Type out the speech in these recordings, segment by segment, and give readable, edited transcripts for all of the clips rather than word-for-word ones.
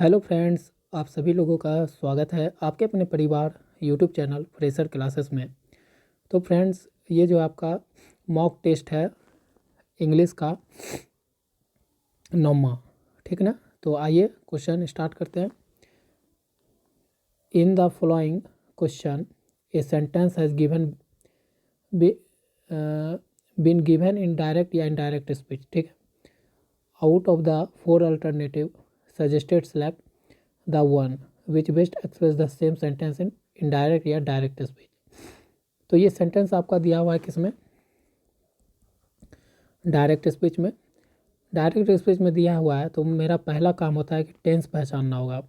Hello friends, आप सभी लोगों का स्वागत है आपके अपने परिवार यूट्यूब चैनल फ्रेशर क्लासेस में। तो फ्रेंड्स, ये जो आपका मॉक टेस्ट है इंग्लिश का 9वां, ठीक ना। तो आइए क्वेश्चन स्टार्ट करते हैं। In the following question a sentence has given been given in direct या इनडायरेक्ट स्पीच, ठीक है। Out of the 4 alternative suggested select the one which best express the same sentence in indirect या direct speech. तो ये sentence आपका दिया हुआ है किसमें? डायरेक्ट स्पीच में। डायरेक्ट स्पीच में दिया हुआ है तो मेरा पहला काम होता है कि टेंस पहचानना होगा।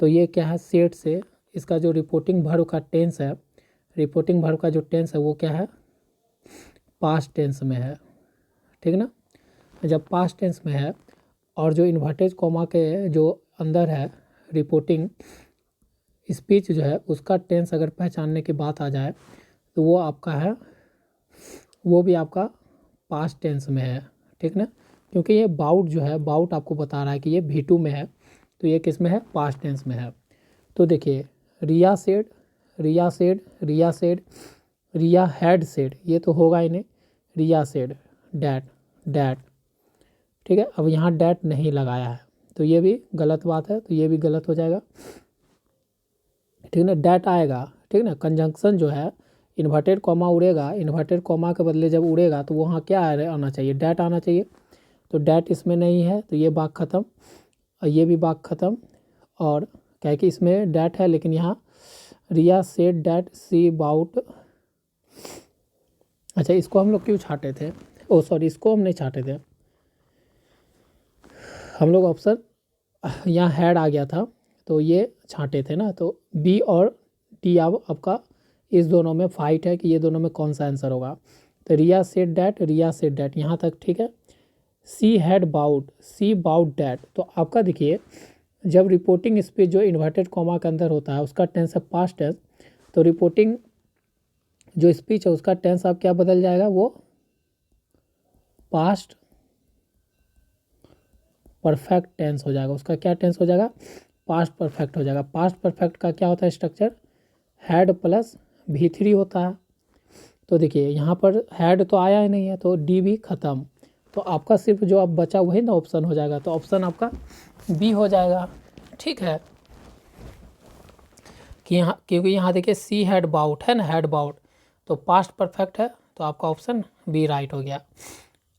तो ये क्या है, सेट से इसका जो रिपोर्टिंग वर्ब का टेंस है, रिपोर्टिंग वर्ब का जो टेंस है वो क्या है, पास्ट टेंस में है, ठीक ना। जब पास्ट टेंस में है और जो इन्वर्टेड कॉमा के जो अंदर है रिपोर्टिंग स्पीच जो है उसका टेंस अगर पहचानने की बात आ जाए तो वो आपका है, वो भी आपका पास्ट टेंस में है, ठीक ना। क्योंकि ये बाउट जो है, बाउट आपको बता रहा है कि ये V2 में है, तो ये किस में है, पास्ट टेंस में है। तो देखिए, Riya said, Riya said, Riya said, Riya had said, ये तो होगा ही नहीं। रिया सेड डैट, डैट, ठीक है। अब यहाँ डैट नहीं लगाया है तो ये भी गलत बात है, तो ये भी गलत हो जाएगा, ठीक ना। डैट आएगा, ठीक ना। कंजंक्शन जो है इन्वर्टेड कॉमा उड़ेगा, इन्वर्टेड कॉमा के बदले जब उड़ेगा तो वहाँ क्या आना चाहिए, डैट आना चाहिए। तो डैट इसमें नहीं है तो ये बात ख़त्म और ये भी बात ख़त्म। और क्या है कि इसमें डैट है लेकिन यहाँ रिया सेड डैट सी अबाउट, अच्छा इसको हम लोग क्यों छाटे थे, ओ सॉरी इसको हम नहीं छाटे थे, हम लोग ऑप्शन यहाँ हैड आ गया था तो ये छांटे थे ना। तो बी और डी अब आपका इस दोनों में फाइट है कि ये दोनों में कौन सा आंसर होगा। तो Riya said that, Riya said that यहाँ तक ठीक है। She had bought, she bought that, तो आपका देखिए जब रिपोर्टिंग स्पीच जो इन्वर्टेड कॉमा के अंदर होता है उसका टेंस है पास्ट टेंस, तो रिपोर्टिंग जो स्पीच है उसका टेंस आप क्या बदल जाएगा, वो पास्ट परफेक्ट टेंस हो जाएगा। उसका क्या टेंस हो जाएगा, पास्ट परफेक्ट हो जाएगा। पास्ट परफेक्ट का क्या होता है स्ट्रक्चर, हैड प्लस V3 होता है। तो देखिए यहाँ पर हैड तो आया ही नहीं है तो डी भी ख़त्म, तो आपका सिर्फ जो अब बचा वही ना ऑप्शन हो जाएगा, तो ऑप्शन आपका बी हो जाएगा, ठीक है। कि यहाँ क्योंकि यहाँ देखिए सी हैड बाउट है ना, हैड बाउट तो पास्ट परफेक्ट है, तो आपका ऑप्शन बी राइट हो गया।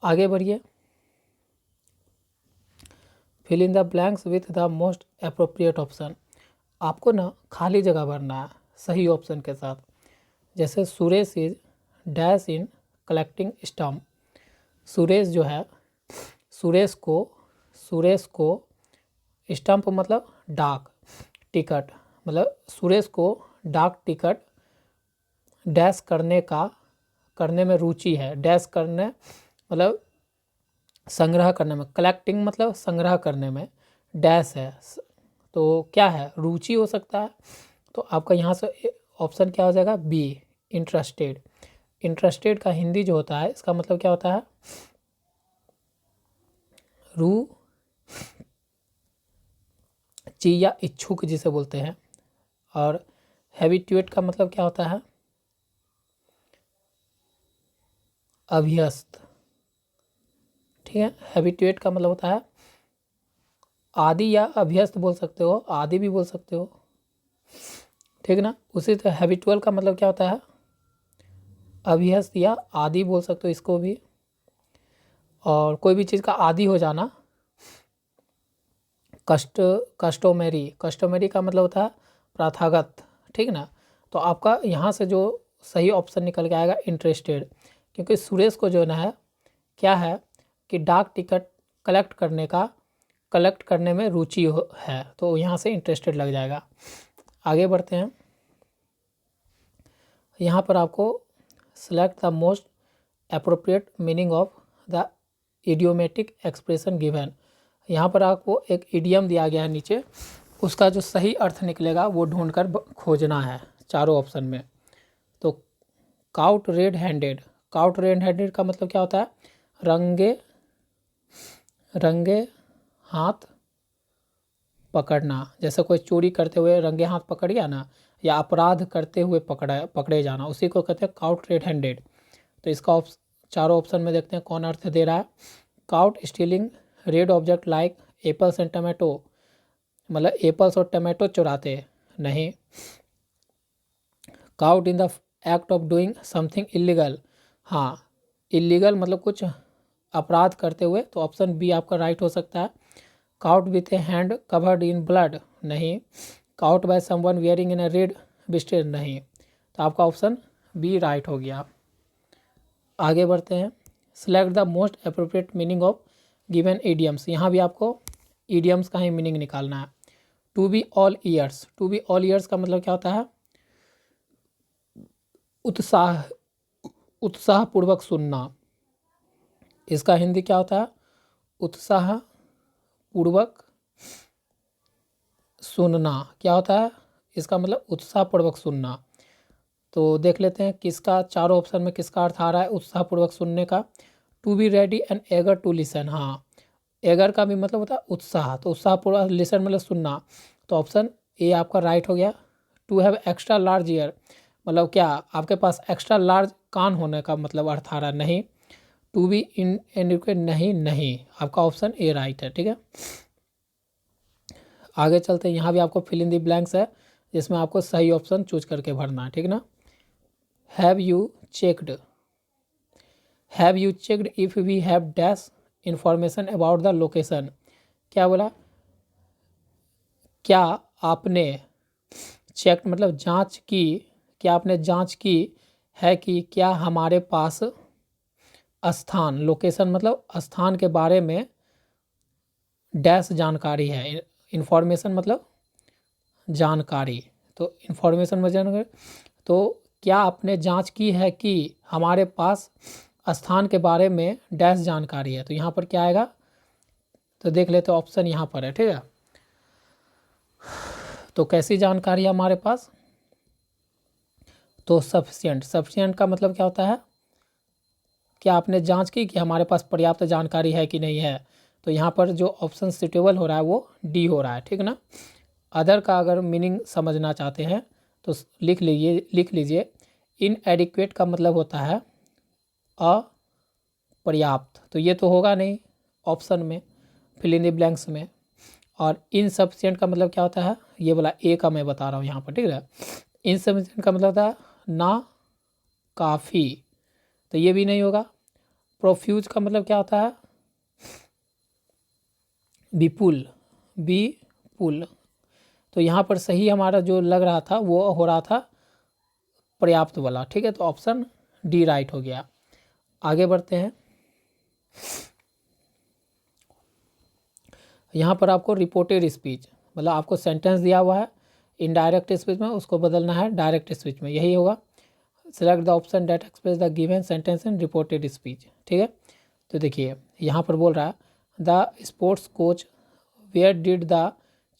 आगे बढ़िए। Fill in the blanks with the most appropriate option. आपको ना खाली जगह भरना है सही ऑप्शन के साथ। जैसे Suresh is dash in collecting stump. Suresh जो है, सुरेश को स्टम्प मतलब डाक टिकट, मतलब सुरेश को डाक टिकट डैश करने में रुचि है। डैश करने मतलब संग्रह करने में, कलेक्टिंग मतलब संग्रह करने में, डैश है तो क्या है, रुचि हो सकता है। तो आपका यहाँ से ऑप्शन क्या हो जाएगा, बी इंटरेस्टेड। इंटरेस्टेड का हिंदी जो होता है इसका मतलब क्या होता है, रुचि या इच्छुक जिसे बोलते हैं। और हैबिट्यूएट का मतलब क्या होता है, अभ्यस्त, ठीक है। हैबिट्यूएट का मतलब होता है आदि या अभ्यस्त बोल सकते हो, आदि भी बोल सकते हो, ठीक ना। उसी तरह हैबिचुअल का मतलब क्या होता है, अभ्यस्त या आदि बोल सकते हो इसको भी। और कोई भी चीज़ का आदि हो जाना, कस्टोमेरी का मतलब होता है प्रथागत, ठीक ना। तो आपका यहाँ से जो सही ऑप्शन निकल के आएगा इंटरेस्टेड, क्योंकि सुरेश को जो है क्या है कि डाक टिकट कलेक्ट करने में रुचि है, तो यहाँ से इंटरेस्टेड लग जाएगा। आगे बढ़ते हैं। यहाँ पर आपको select the most appropriate meaning of the idiomatic expression given. यहाँ पर आपको एक इडियम दिया गया है नीचे, उसका जो सही अर्थ निकलेगा वो ढूंढकर खोजना है चारों ऑप्शन में। तो cout red handed, cout red handed का मतलब क्या होता है, रंगे हाथ पकड़ना, जैसे कोई चोरी करते हुए रंगे हाथ पकड़ गया ना, या अपराध करते हुए पकड़े जाना, उसी को कहते हैं काउट रेड हैंडेड। तो इसका चारों ऑप्शन में देखते हैं कौन अर्थ दे रहा है। Cout stealing red object like apples and tomato, मतलब एप्पल्स और टमाटो चुराते नहीं। Cout in the act of doing something illegal, हाँ इलीगल मतलब कुछ अपराध करते हुए, तो ऑप्शन बी आपका राइट हो सकता है। Caught with a hand covered in blood, नहीं। Caught by someone wearing in a red vest, नहीं। तो आपका ऑप्शन बी राइट हो गया। आगे बढ़ते हैं। Select the most appropriate meaning of given idioms, यहाँ भी आपको इडियम्स का ही मीनिंग निकालना है। To be all ears, to be all ears का मतलब क्या होता है? उत्साह, उत्साहपूर्वक सुनना। इसका हिंदी क्या होता है? उत्साह पूर्वक सुनना। क्या होता है इसका मतलब? उत्साहपूर्वक सुनना। तो देख लेते हैं किसका, चारों ऑप्शन में किसका अर्थ आ रहा है उत्साहपूर्वक सुनने का। To be ready and eager to listen, हाँ एगर का भी मतलब होता है उत्साह, तो उत्साहपूर्वक लिसन मतलब सुनना। तो ऑप्शन ए आपका राइट हो गया। To have extra large ear, मतलब क्या आपके पास एक्स्ट्रा लार्ज कान होने का मतलब अर्थ आ रहा है? नहीं। टू बी इन एडिक्वेट, नहीं नहीं, आपका ऑप्शन ए राइट है। ठीक है, आगे चलते हैं। यहाँ भी आपको फिल इन दी ब्लैंक्स है, जिसमें आपको सही ऑप्शन चूज करके भरना है। ठीक ना। Have you checked, have you checked if we have dash information about the location, क्या बोला? क्या आपने चेक मतलब जांच की, क्या आपने जांच की है कि क्या हमारे पास स्थान, लोकेशन मतलब स्थान के बारे में डैश जानकारी है। इंफॉर्मेशन मतलब जानकारी, तो इंफॉर्मेशन में जानकारी, तो क्या आपने जांच की है कि हमारे पास स्थान के बारे में डैश जानकारी है? तो यहाँ पर क्या आएगा? तो देख लेते ऑप्शन यहाँ पर है। ठीक है, तो कैसी जानकारी है हमारे पास? तो सफिशिएंट, सफिशिएंट का मतलब क्या होता है? क्या आपने जांच की कि हमारे पास पर्याप्त जानकारी है कि नहीं है? तो यहाँ पर जो ऑप्शन सुटेबल हो रहा है वो डी हो रहा है। ठीक ना। अदर का अगर मीनिंग समझना चाहते हैं तो लिख लीजिए इनएडिक्वेट का मतलब होता है अपर्याप्त, तो ये तो होगा नहीं ऑप्शन में, फिल इन द ब्लैंक्स में। और इनसफिशिएंट का मतलब क्या होता है? ये वाला ए का मैं बता रहा हूँ यहाँ पर। ठीक है, इनसफिशिएंट का मतलब होता है ना काफ़ी, तो ये भी नहीं होगा। प्रोफ्यूज का मतलब क्या होता है? विपुल, विपुल, तो यहाँ पर सही हमारा जो लग रहा था वो हो रहा था पर्याप्त वाला। ठीक है, तो ऑप्शन डी राइट हो गया। आगे बढ़ते हैं। यहाँ पर आपको रिपोर्टेड स्पीच, मतलब आपको सेंटेंस दिया हुआ है इनडायरेक्ट स्पीच में, उसको बदलना है डायरेक्ट स्पीच में, यही होगा। Select the option that express the given sentence in reported speech. ठीक है, तो देखिए यहाँ पर बोल रहा है the sports coach where did the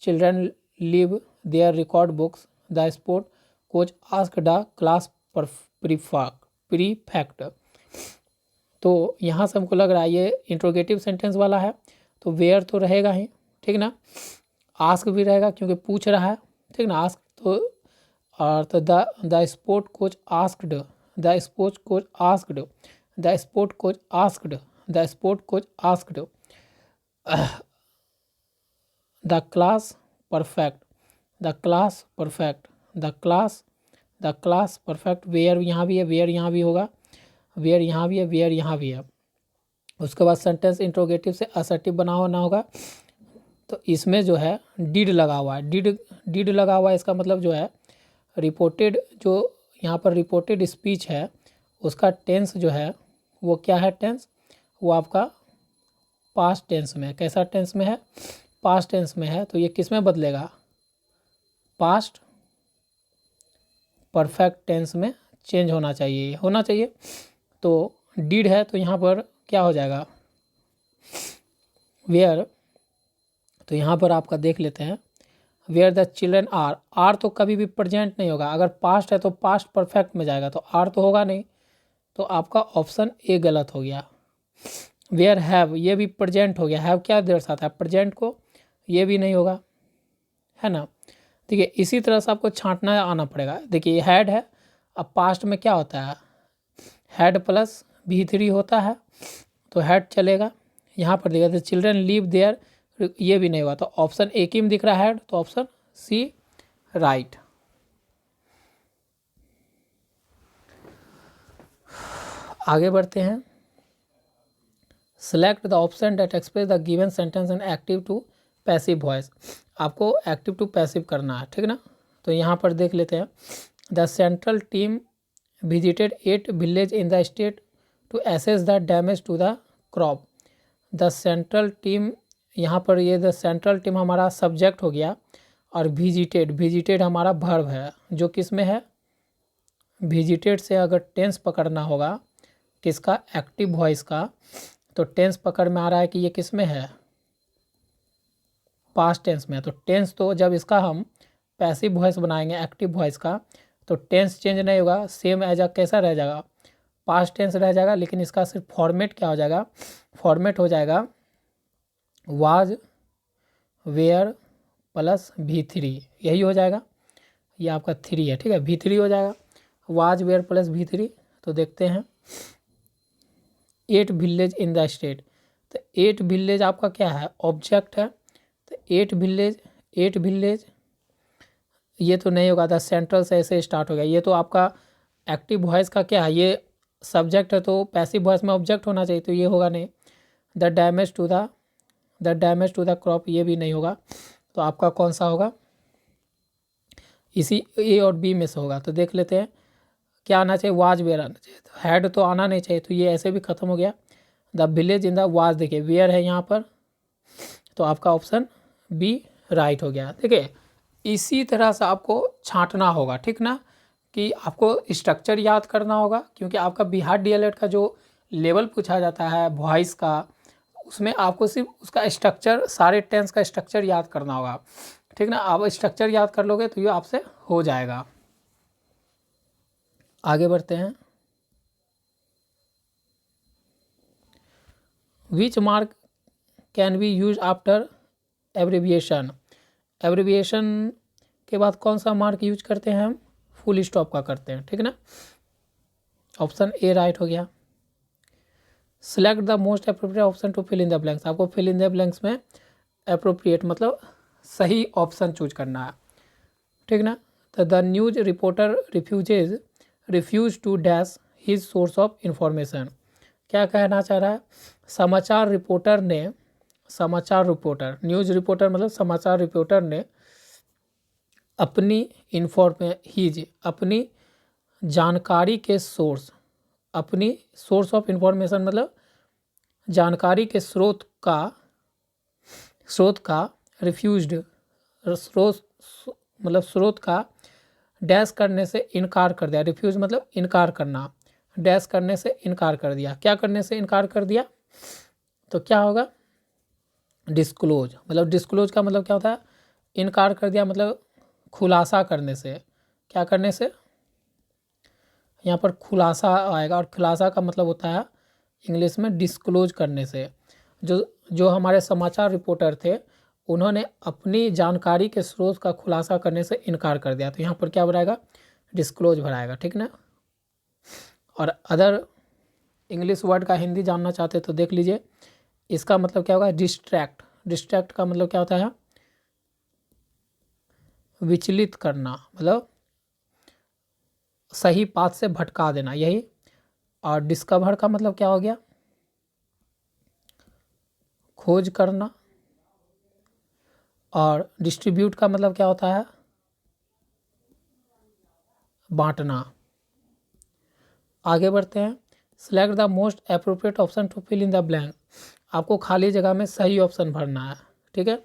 children leave their record books, the sport coach ask the class prefect. तो यहाँ से हमको लग रहा है ये इंट्रोगेटिव सेंटेंस वाला है, तो वेयर तो रहेगा ही। ठीक ना। आस्क भी रहेगा क्योंकि पूछ रहा है। ठीक ना, आस्क तो, और तो the sport coach asked, the sport coach asked, the sport coach asked, the sport coach asked the class perfect, the class perfect, the class perfect. Where यहाँ भी है, वेयर यहाँ भी होगा, वेयर यहाँ भी है, वेयर यहाँ भी है। उसके बाद सेंटेंस इंट्रोगेटिव से असर्टिव बना होना होगा, तो इसमें जो है डिड लगा हुआ है, डिड लगा हुआ है। इसका मतलब जो है रिपोर्टेड, जो यहाँ पर रिपोर्टेड स्पीच है उसका टेंस जो है वो क्या है? टेंस वो आपका पास्ट टेंस में है। कैसा टेंस में है? पास्ट टेंस में है। तो ये किस में बदलेगा? पास्ट परफेक्ट टेंस में चेंज होना चाहिए, होना चाहिए। तो डिड है तो यहाँ पर क्या हो जाएगा? वेयर, तो यहाँ पर आपका देख लेते हैं where the children are, are तो कभी भी प्रेजेंट नहीं होगा, अगर पास्ट है तो पास्ट परफेक्ट में जाएगा, तो आर तो होगा नहीं, तो आपका ऑप्शन ए गलत हो गया। वेयर हैव, ये भी प्रेजेंट हो गया, हैव क्या दर्शाता है? प्रेजेंट को, ये भी नहीं होगा। है ना। देखिए इसी तरह से आपको छांटना आना पड़ेगा। देखिए हैड है, अब पास्ट में क्या होता है, हैड प्लस V3 होता है, तो हैड चलेगा। यहाँ पर देखिए द चिल्ड्रन लीव देयर, ये भी नहीं हुआ, तो ऑप्शन ए की में दिख रहा है हैड, तो ऑप्शन सी राइट। आगे बढ़ते हैं। Select the option that express the given sentence in active to passive voice. आपको एक्टिव टू पैसिव करना है, ठीक ना। तो यहाँ पर देख लेते हैं। The central team visited 8 village in the state to assess the damage to the crop. The central team, यहाँ पर ये द सेंट्रल टीम हमारा सब्जेक्ट हो गया, और विजिटेड हमारा वर्ब है, जो किस में है, विजिटेड से अगर टेंस पकड़ना होगा किसका, एक्टिव वॉइस का, तो टेंस पकड़ में आ रहा है कि ये किस में है, पास्ट टेंस में है। तो टेंस, तो जब इसका हम पैसिव वॉइस बनाएंगे एक्टिव वॉइस का, तो टेंस चेंज नहीं होगा, सेम एज कैसा रह जाएगा, पास्ट टेंस रह जाएगा, लेकिन इसका सिर्फ फॉर्मेट क्या हो जाएगा, फॉर्मेट हो जाएगा वाज वेयर प्लस V3, यही हो जाएगा। ये आपका 3 है, ठीक है, V3 हो जाएगा, वाज वेयर प्लस V3। तो देखते हैं 8 विलेज इन द स्टेट, तो 8 विलेज आपका क्या है, ऑब्जेक्ट है, तो 8 विलेज ये तो नहीं होगा, द सेंट्रल से ऐसे स्टार्ट हो गया, ये तो आपका एक्टिव वॉइस का क्या है, ये सब्जेक्ट है, तो पैसिव वॉइस में ऑब्जेक्ट होना चाहिए, तो ये होगा नहीं। The damage to the crop, ये भी नहीं होगा, तो आपका कौन सा होगा, इसी ए और बी में से होगा। तो देख लेते हैं क्या आना चाहिए, वाज वेयर आना चाहिए, तो हैड तो आना नहीं चाहिए, तो ये ऐसे भी खत्म हो गया। The village in the was, देखिए वेयर है यहाँ पर, तो आपका ऑप्शन बी राइट हो गया। देखिए इसी तरह से आपको छांटना होगा, ठीक ना, कि आपको स्ट्रक्चर याद करना होगा, क्योंकि आपका बिहार डीएलएड का जो लेवल पूछा जाता है वॉइस का, उसमें आपको सिर्फ उसका स्ट्रक्चर, सारे टेंस का स्ट्रक्चर याद करना होगा, ठीक ना। आप स्ट्रक्चर याद कर लोगे तो ये आपसे हो जाएगा। आगे बढ़ते हैं। Which mark can be use after abbreviation, abbreviation के बाद कौन सा मार्क यूज करते हैं हम, फुल स्टॉप का करते हैं, ठीक ना। ऑप्शन ए राइट हो गया। Select the most appropriate option to fill in the blanks, आपको फिल इन द ब्लैंक्स में अप्रोप्रिएट मतलब सही ऑप्शन चूज करना है, ठीक ना। तो the news reporter refuse to dash his source of information, क्या कहना चाह रहा है, समाचार रिपोर्टर, न्यूज रिपोर्टर मतलब समाचार रिपोर्टर ने अपनी जानकारी के सोर्स ऑफ इंफॉर्मेशन मतलब जानकारी के स्रोत का रिफ्यूज्ड, स्रोत का डैश करने से इनकार कर दिया, रिफ्यूज मतलब इनकार करना, डैश करने से इनकार कर दिया, क्या करने से इनकार कर दिया, तो क्या होगा, डिस्क्लोज, मतलब डिस्क्लोज का मतलब क्या होता है, इनकार कर दिया मतलब खुलासा करने से, क्या करने से, यहाँ पर खुलासा आएगा, और खुलासा का मतलब होता है इंग्लिश में डिस्क्लोज करने से। जो हमारे समाचार रिपोर्टर थे उन्होंने अपनी जानकारी के स्रोत का खुलासा करने से इनकार कर दिया, तो यहाँ पर क्या भराएगा, डिस्क्लोज भराएगा, ठीक ना। और अदर इंग्लिश वर्ड का हिंदी जानना चाहते तो देख लीजिए, इसका मतलब क्या होगा, डिस्ट्रैक्ट का मतलब क्या होता है, विचलित करना, मतलब सही पाथ से भटका देना, यही। और डिस्कवर का मतलब क्या हो गया, खोज करना। और डिस्ट्रीब्यूट का मतलब क्या होता है, बांटना। आगे बढ़ते हैं। Select the most appropriate option to fill in the blank, आपको खाली जगह में सही ऑप्शन भरना है, ठीक है।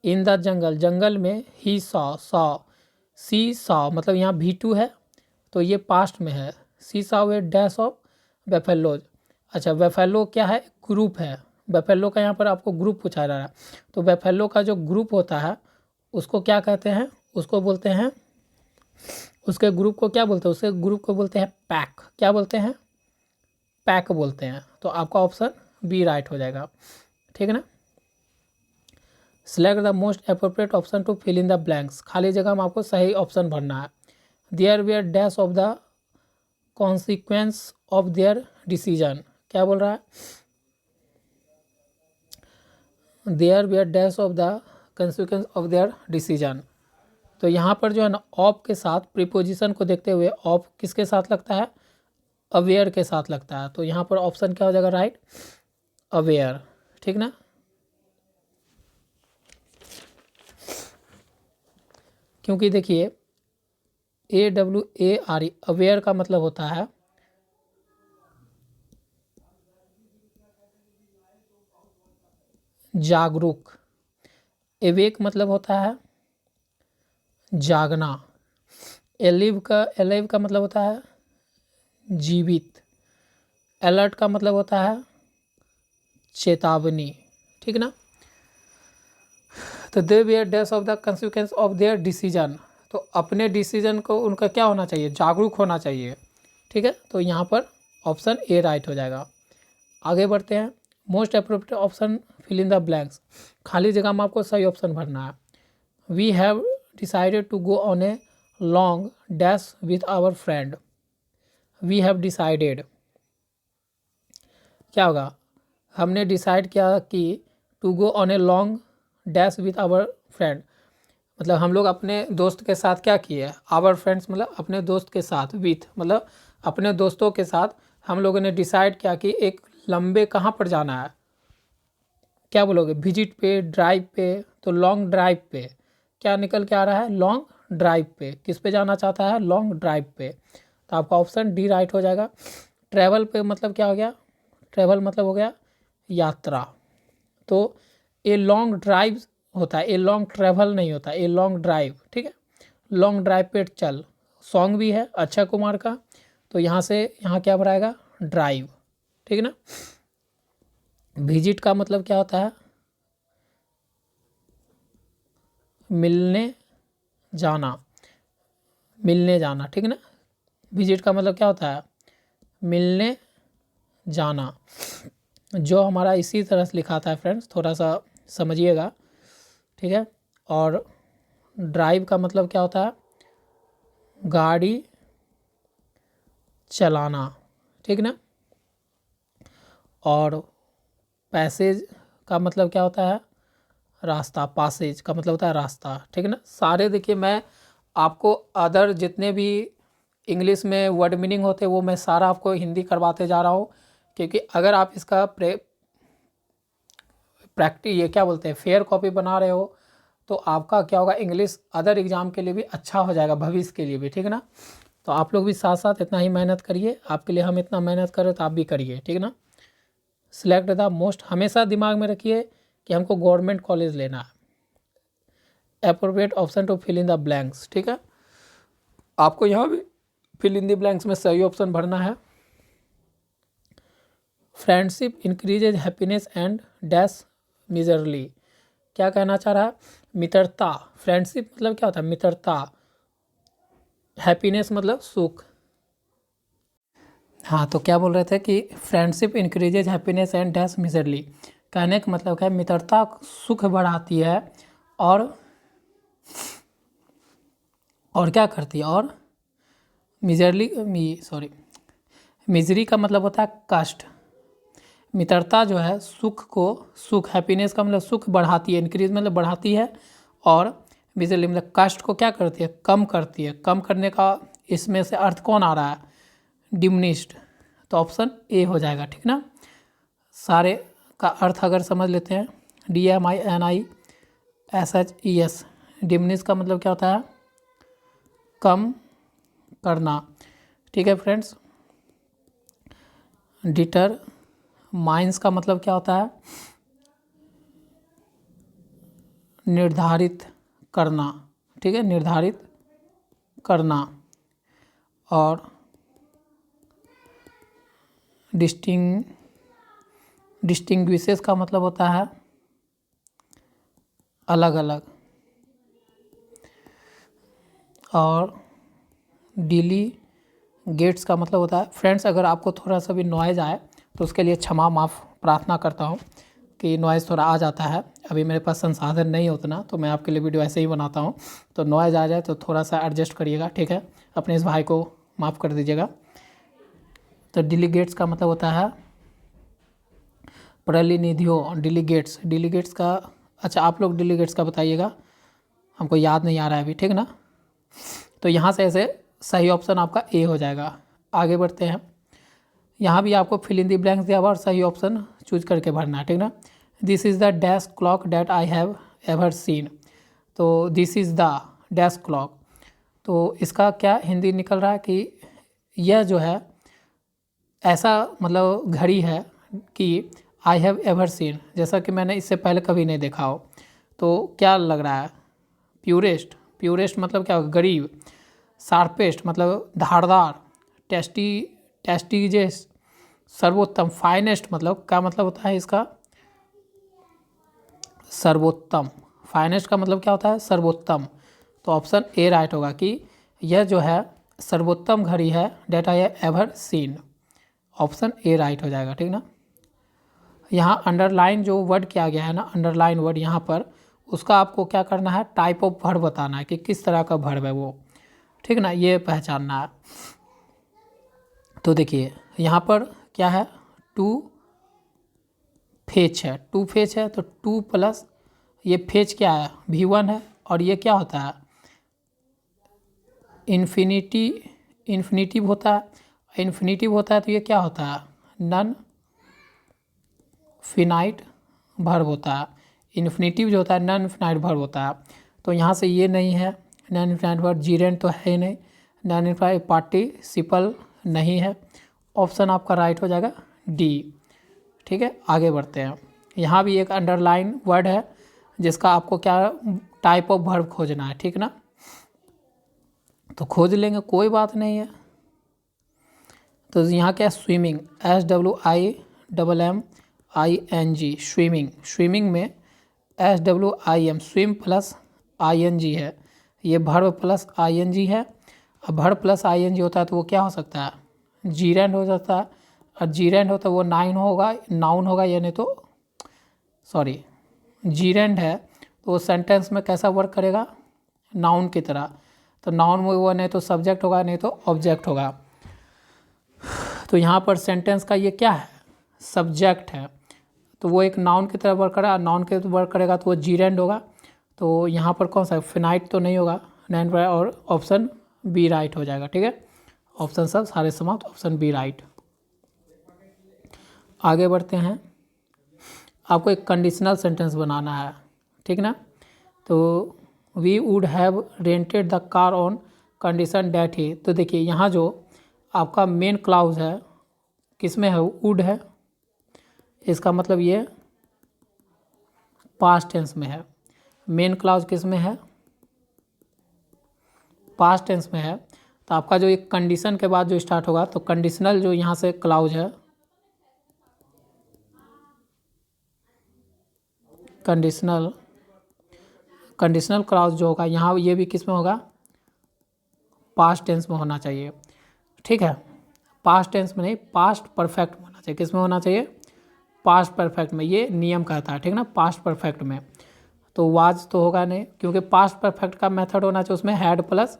इन द जंगल में ही सी सॉ मतलब यहाँ V2 है, तो ये पास्ट में है, सी सॉ वे डैश ऑफ बेफेलोज। अच्छा बेफेलो क्या है, ग्रुप है, बेफेलो का यहाँ पर आपको ग्रुप पूछा जा रहा है, तो बेफेलो का जो ग्रुप होता है उसको क्या कहते हैं, उसको बोलते हैं, उसके ग्रुप को क्या बोलते हैं, उसके ग्रुप को बोलते हैं पैक, क्या बोलते हैं, पैक बोलते हैं। तो आपका ऑप्शन बी राइट हो जाएगा, ठीक है ना। Select the most appropriate option to fill in the blanks, खाली जगह में आपको सही ऑप्शन भरना है। There were dash of the consequence of their decision, क्या बोल रहा है, there were dash of the consequence of their decision. तो यहाँ पर जो है ना ऑफ के साथ प्रीपोजिशन को देखते हुए ऑफ किसके साथ लगता है, अवेयर के साथ लगता है। तो यहाँ पर ऑप्शन क्या हो जाएगा, राइट, अवेयर, ठीक ना। क्योंकि देखिए AWARE अवेयर का मतलब होता है जागरूक, एवेक मतलब होता है जागना, एलिव का मतलब होता है जीवित, अलर्ट का मतलब होता है चेतावनी, ठीक ना। तो they were dash of the consequence of their decision, तो अपने डिसीजन को उनका क्या होना चाहिए, जागरूक होना चाहिए, ठीक है। तो यहाँ पर ऑप्शन ए राइट हो जाएगा। आगे बढ़ते हैं, most appropriate option fill in the blanks, खाली जगह में आपको सही ऑप्शन भरना है। We have decided to go on a long dash with our friend, we have decided, क्या होगा, हमने डिसाइड किया कि to go on a long dash with our friend, मतलब हम लोग अपने दोस्त के साथ क्या किए, आवर फ्रेंड्स मतलब अपने दोस्त के साथ, विथ मतलब अपने दोस्तों के साथ हम लोगों ने डिसाइड किया कि एक लंबे कहाँ पर जाना है, क्या बोलोगे, विजिट पे, ड्राइव पे, तो लॉन्ग ड्राइव पे, क्या निकल के आ रहा है, लॉन्ग ड्राइव पे, किस पे जाना चाहता है, लॉन्ग ड्राइव पे। तो आपका ऑप्शन डी राइट हो जाएगा। ट्रैवल पे मतलब क्या हो गया, ट्रैवल मतलब हो गया यात्रा, तो ए लॉन्ग ड्राइव होता है, ए लॉन्ग ट्रैवल नहीं होता, ए लॉन्ग ड्राइव, ठीक है। लॉन्ग ड्राइव पे चल, सॉन्ग भी है अक्षय कुमार का, तो यहाँ से यहाँ क्या बनाएगा, ड्राइव, ठीक ना। विजिट का मतलब क्या होता है, मिलने जाना, मिलने जाना, ठीक ना। विजिट का मतलब क्या होता है, मिलने जाना, जो हमारा इसी तरह से लिखा था फ्रेंड्स, थोड़ा सा समझिएगा, ठीक है। और ड्राइव का मतलब क्या होता है, गाड़ी चलाना, ठीक ना। और पैसेज का मतलब क्या होता है, रास्ता, पासेज का मतलब होता है रास्ता, ठीक है ना। सारे देखिए मैं आपको अदर जितने भी इंग्लिश में वर्ड मीनिंग होते हैं वो मैं सारा आपको हिंदी करवाते जा रहा हूँ, क्योंकि अगर आप इसका प्रैक्टिस ये क्या बोलते हैं फेयर कॉपी बना रहे हो तो आपका क्या होगा, इंग्लिश अदर एग्जाम के लिए भी अच्छा हो जाएगा, भविष्य के लिए भी, ठीक है ना। तो आप लोग भी साथ साथ इतना ही मेहनत करिए, आपके लिए हम इतना मेहनत करें तो आप भी करिए, ठीक है ना। सिलेक्ट द मोस्ट, हमेशा दिमाग में रखिए कि हमको गवर्नमेंट कॉलेज लेना है, appropriate option to fill in the blanks, ठीक है। आपको यहाँ भी फिल इन द ब्लैंक्स में सही ऑप्शन भरना है। Friendship increases happiness and dash miserly, क्या कहना चाह रहा है, मित्रता, फ्रेंडशिप मतलब क्या होता है, मित्रता, हैप्पीनेस मतलब सुख। हाँ, तो क्या बोल रहे थे कि friendship increases happiness and dash miserly, कहने का मतलब क्या है, मित्रता सुख बढ़ाती है और क्या करती है, और मिजरी का मतलब होता है कष्ट। मित्रता जो है सुख को, सुख हैप्पीनेस का मतलब सुख बढ़ाती है, इंक्रीज मतलब बढ़ाती है, और मिजरली मतलब कष्ट को क्या करती है, कम करती है। कम करने का इसमें से अर्थ कौन आ रहा है, डिमिनिश्ड, तो ऑप्शन ए हो जाएगा, ठीक ना। सारे का अर्थ अगर समझ लेते हैं, DIMINISHES, डिमिनिश का मतलब क्या होता है, कम करना, ठीक है फ्रेंड्स। डिटर माइंस का मतलब क्या होता है, निर्धारित करना, ठीक है, निर्धारित करना। और डिस्टिंग्विशेस का मतलब होता है अलग अलग। और डेलीगेट्स का मतलब होता है, फ्रेंड्स अगर आपको थोड़ा सा भी नॉइज़ आए तो उसके लिए क्षमा माफ़ प्रार्थना करता हूँ कि नॉइज़ थोड़ा आ जाता है। अभी मेरे पास संसाधन नहीं है उतना, तो मैं आपके लिए वीडियो ऐसे ही बनाता हूँ। तो नॉइज़ आ जाए तो थोड़ा सा एडजस्ट करिएगा, ठीक है। अपने इस भाई को माफ़ कर दीजिएगा। तो डेलीगेट्स का मतलब होता है प्रतिनिधियों, डेलीगेट्स। डेलीगेट्स का, अच्छा आप लोग डेलीगेट्स का बताइएगा, हमको याद नहीं आ रहा है अभी, ठीक ना। तो यहाँ से ऐसे सही ऑप्शन आपका ए हो जाएगा। आगे बढ़ते हैं। यहाँ भी आपको फिल इन दी ब्लैंक्स दिया हुआ और सही ऑप्शन चूज करके भरना है, ठीक ना। This is the dash clock that I have ever seen. तो this is the dash clock, तो इसका क्या हिंदी निकल रहा है कि यह जो है ऐसा मतलब घड़ी है कि आई हैव एवर सीन, जैसा कि मैंने इससे पहले कभी नहीं देखा हो। तो क्या लग रहा है? प्यूरेस्ट, प्यूरेस्ट मतलब क्या होगा? गरीब। शार्पेस्ट मतलब धारदार। टेस्टीजेस सर्वोत्तम। फाइनेस्ट मतलब क्या मतलब होता है इसका? सर्वोत्तम। फाइनेस्ट का मतलब क्या होता है? सर्वोत्तम। तो ऑप्शन ए राइट होगा कि यह जो है सर्वोत्तम घड़ी है that I ever seen. Option A right हो जाएगा, ठीक ना। यहाँ अंडरलाइन जो वर्ड किया गया है ना, अंडरलाइन वर्ड यहाँ पर, उसका आपको क्या करना है? टाइप ऑफ वर्ब बताना है कि किस तरह का वर्ब है वो, ठीक ना, ये पहचानना है। तो देखिए यहाँ पर क्या है? टू फेच है, टू फेच है, तो टू प्लस ये फेच क्या है? V1 है, और ये क्या होता है? इन्फिनिटिव होता है। इन्फिनिटिव होता है तो ये क्या होता है? नन फिनाइट वर्ब होता है। इन्फिनिटिव जो होता है नन फिनाइट वर्ब होता है। तो यहाँ से ये नहीं है, नन फिनाइट वर्ब। जीरेंट तो है ही नहीं, नन इनफाइट पार्टिसिपल नहीं है। ऑप्शन आपका राइट हो जाएगा डी, ठीक है। आगे बढ़ते हैं। यहाँ भी एक अंडरलाइन वर्ड है जिसका आपको क्या टाइप ऑफ वर्ब खोजना है, ठीक ना। तो खोज लेंगे, कोई बात नहीं है। तो यहाँ क्या? Swimming, SWIMMING, swimming. स्विमिंग में SWIM, स्विम प्लस ING है, ये वर्ब प्लस ING है। अब वर्ब प्लस ING होता है तो वो क्या हो सकता है? जीरेंड हो जाता है, और जीरेंड होता है वो नाउन होगा, यानी तो सॉरी जीरेंड है तो वो सेंटेंस में कैसा वर्क करेगा? नाउन की तरह। तो नाउन में वो नहीं तो सब्जेक्ट होगा, नहीं तो ऑब्जेक्ट होगा। तो यहाँ पर सेंटेंस का ये क्या है? सब्जेक्ट है, तो वो एक नाउन की तरह वर्क करेगा। नाउन के वर्क करेगा तो वो जीरेंड होगा। तो यहाँ पर कौन सा? फिनाइट तो नहीं होगा, नाइन, और ऑप्शन बी राइट हो जाएगा, ठीक है। ऑप्शन सब सारे समाप्त, ऑप्शन बी राइट। आगे बढ़ते हैं। आपको एक कंडीशनल सेंटेंस बनाना है, ठीक ना। तो we would have rented the car on condition that he. तो देखिए यहाँ जो आपका मेन क्लाउज है किस में है? वुड है। इसका मतलब ये पास्ट टेंस में है। मेन क्लाउज किस में है? पास्ट टेंस में है। तो आपका जो एक कंडीशन के बाद जो स्टार्ट होगा, तो कंडीशनल जो यहाँ से क्लाउज है, कंडीशनल क्लाउज जो होगा यहाँ, ये भी किस में होगा? पास्ट टेंस में होना चाहिए, ठीक है। पास्ट टेंस में नहीं, पास्ट परफेक्ट में होना चाहिए। किस में होना चाहिए? पास्ट परफेक्ट में, ये नियम कहता है, ठीक ना। पास्ट परफेक्ट में तो वाज तो होगा नहीं, क्योंकि पास्ट परफेक्ट का मेथड होना चाहिए उसमें हैड प्लस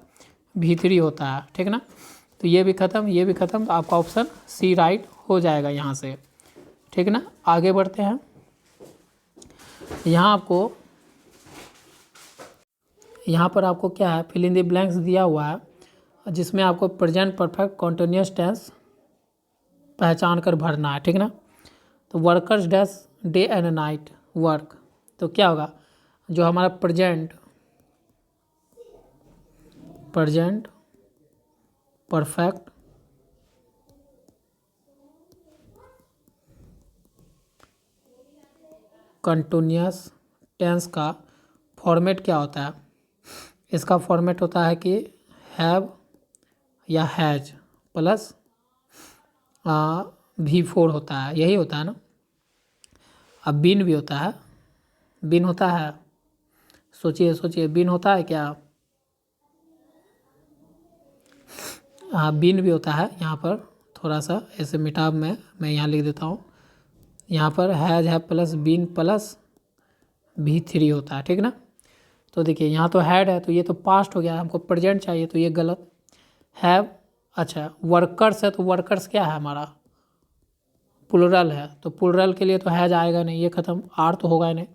V3 होता है, ठीक ना। तो ये भी ख़त्म, ये भी ख़त्म, तो आपका ऑप्शन सी राइट हो जाएगा यहाँ से, ठीक ना। आगे बढ़ते हैं। यहाँ पर आपको क्या है? फिल इन द ब्लैंक्स दिया हुआ है, जिसमें आपको प्रेजेंट परफेक्ट कॉन्टिन्यूस टेंस पहचान कर भरना है, ठीक ना। तो workers dash day and night work, तो क्या होगा? जो हमारा प्रेजेंट परफेक्ट कंटिन्यूस टेंस का फॉर्मेट क्या होता है? इसका फॉर्मेट होता है कि हैव या हैज प्लस V4 होता है, यही होता है ना। अब बिन भी होता है, बिन होता है, सोचिए बिन होता है क्या? हाँ बिन भी होता है। यहाँ पर थोड़ा सा ऐसे मिटाव में मैं यहाँ लिख देता हूँ। यहाँ पर हैज है प्लस बिन प्लस V3 होता है, ठीक ना। तो देखिए यहाँ तो हैड है तो ये तो पास्ट हो गया, हमको प्रेजेंट चाहिए तो ये गलत। हैव, अच्छा वर्कर्स है तो वर्कर्स क्या है हमारा, प्लुरल है, तो प्लुरल के लिए तो हैज आएगा नहीं, ये खत्म, आर तो होगा ही नहीं,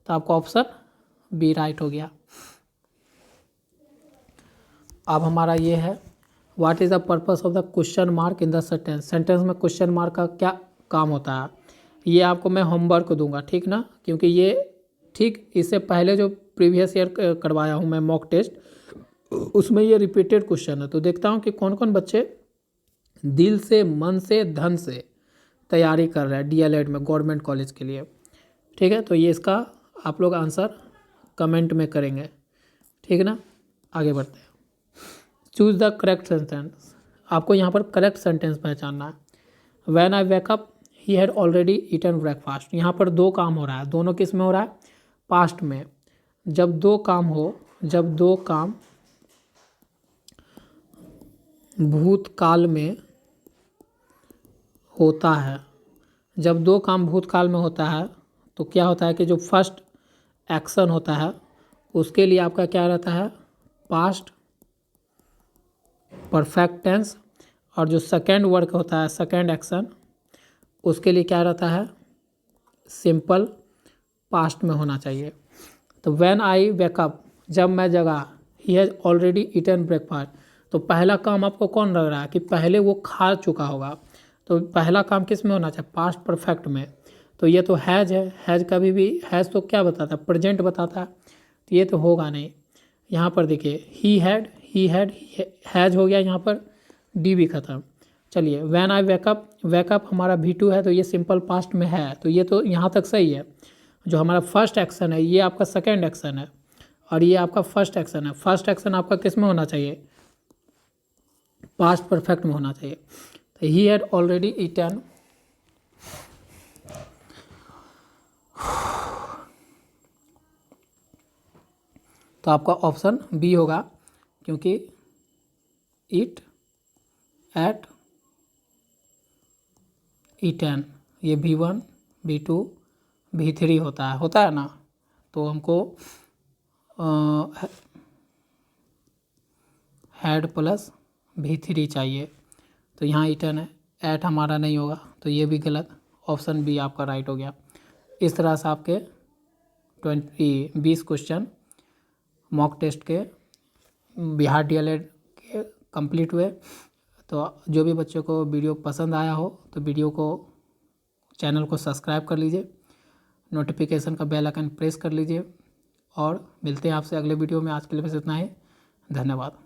तो आपका ऑप्शन बी राइट हो गया। अब हमारा ये है, what is the purpose of the question mark in the sentence. Sentence में क्वेश्चन मार्क का क्या काम होता है, ये आपको मैं होमवर्क दूंगा, ठीक ना, क्योंकि ये ठीक इससे पहले जो प्रीवियस ईयर करवाया हूँ मैं मॉक टेस्ट, उसमें ये रिपीटेड क्वेश्चन है। तो देखता हूँ कि कौन कौन बच्चे दिल से, मन से, धन से तैयारी कर रहे हैं DLED में गवर्नमेंट कॉलेज के लिए, ठीक है। तो ये इसका आप लोग आंसर कमेंट में करेंगे, ठीक ना। आगे बढ़ते हैं। चूज़ द करेक्ट सेंटेंस, आपको यहाँ पर करेक्ट सेंटेंस पहचानना है। When I wake up he had already eaten breakfast, यहाँ पर दो काम हो रहा है, दोनों किस में हो रहा है, पास्ट में। जब दो काम हो, जब दो काम भूतकाल में होता है, जब दो काम भूतकाल में होता है तो क्या होता है कि जो फर्स्ट एक्शन होता है उसके लिए आपका क्या रहता है, पास्ट परफेक्ट टेंस, और जो सेकेंड वर्क होता है, सेकेंड एक्शन, उसके लिए क्या रहता है, सिंपल पास्ट में होना चाहिए। तो व्हेन आई वेकअप, जब मैं जगा, he has already eaten breakfast, तो पहला काम आपको कौन लग रहा है कि पहले वो खा चुका होगा, तो पहला काम किस में होना चाहिए, पास्ट परफेक्ट में। तो ये तो हैज़ है, हैज़ कभी भी, हैज़ तो क्या बताता है, प्रेजेंट बताता है, तो ये तो होगा नहीं। यहाँ पर देखिए ही हैड हैज़ हो गया, यहाँ पर डी भी खत्म। चलिए व्हेन आई वेकअप, वेकअप हमारा V2 है तो ये सिंपल पास्ट में है, तो ये तो यहाँ तक सही है। जो हमारा फर्स्ट एक्शन है ये आपका सेकेंड एक्शन है, और ये आपका फर्स्ट एक्शन है। फर्स्ट एक्शन आपका किस में होना चाहिए, पास्ट परफेक्ट में होना चाहिए। तो ही हैड ऑलरेडी ईटन, तो आपका ऑप्शन बी होगा, क्योंकि ईट एट ईटन ये V1 V2 V3 होता है ना। तो हमको हैड प्लस V3 चाहिए, तो यहाँ ईटन है, एट हमारा नहीं होगा तो ये भी गलत, ऑप्शन बी आपका राइट हो गया। इस तरह से आपके 20 क्वेश्चन मॉक टेस्ट के बिहार DLED के कंप्लीट हुए। तो जो भी बच्चों को वीडियो पसंद आया हो तो वीडियो को, चैनल को सब्सक्राइब कर लीजिए, नोटिफिकेशन का बेल आइकन प्रेस कर लीजिए, और मिलते हैं आपसे अगले वीडियो में। आज के लिए बस इतना ही, धन्यवाद।